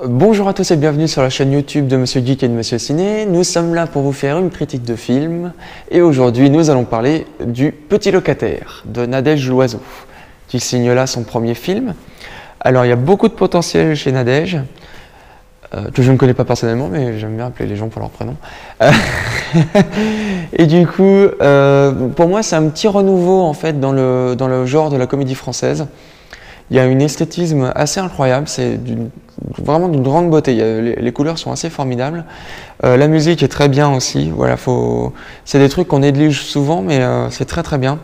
Bonjour à tous et bienvenue sur la chaîne YouTube de Monsieur Geek et de Monsieur Ciné. Nous sommes là pour vous faire une critique de film et aujourd'hui nous allons parler du Petit Locataire de Nadège Loiseau qui signe là son premier film. Alors il y a beaucoup de potentiel chez Nadège que je ne connais pas personnellement mais j'aime bien appeler les gens pour leur prénom. Et du coup pour moi c'est un petit renouveau en fait dans le genre de la comédie française. Il y a un esthétisme assez incroyable, c'est vraiment d'une grande beauté. Les couleurs sont assez formidables. La musique est très bien aussi. Voilà, c'est des trucs qu'on néglige souvent, mais c'est très très bien.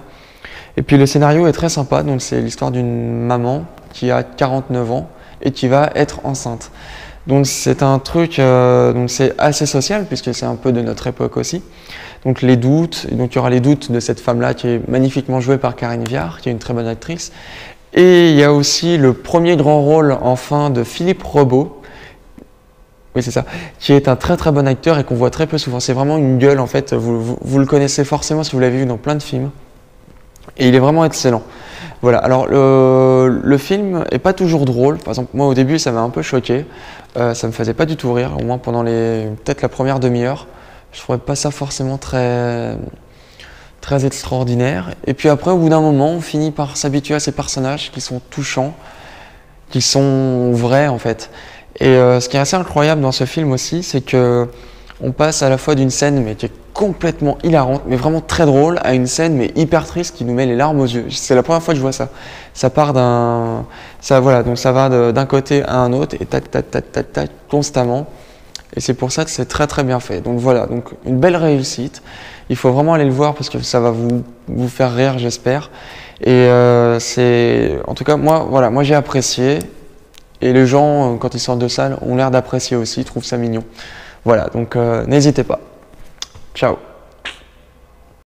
Et puis le scénario est très sympa. Donc c'est l'histoire d'une maman qui a 49 ans et qui va être enceinte. Donc c'est un truc, donc c'est assez social puisque c'est un peu de notre époque aussi. Donc les doutes, donc il y aura les doutes de cette femme-là qui est magnifiquement jouée par Karine Viard, qui est une très bonne actrice. Et il y a aussi le premier grand rôle enfin de Philippe Rebaud, oui c'est ça, qui est un très très bon acteur et qu'on voit très peu souvent. C'est vraiment une gueule en fait, vous le connaissez forcément si vous l'avez vu dans plein de films. Et il est vraiment excellent. Voilà, alors le film est pas toujours drôle. Par exemple, moi au début ça m'a un peu choqué, ça me faisait pas du tout rire, au moins pendant peut-être la première demi-heure. Je trouvais pas ça forcément très extraordinaire. Et puis après, au bout d'un moment, on finit par s'habituer à ces personnages qui sont touchants, qui sont vrais en fait. Et ce qui est assez incroyable dans ce film aussi, c'est que on passe à la fois d'une scène mais qui est complètement hilarante, mais vraiment très drôle, à une scène mais hyper triste qui nous met les larmes aux yeux. C'est la première fois que je vois ça. Ça part voilà, donc ça va d'un côté à un autre et tac tac tac tac tac constamment. Et c'est pour ça que c'est très très bien fait. Donc voilà, donc une belle réussite. Il faut vraiment aller le voir parce que ça va vous faire rire, j'espère. Et en tout cas, moi j'ai apprécié. Et les gens, quand ils sortent de salle, ont l'air d'apprécier aussi, ils trouvent ça mignon. Voilà, donc n'hésitez pas. Ciao.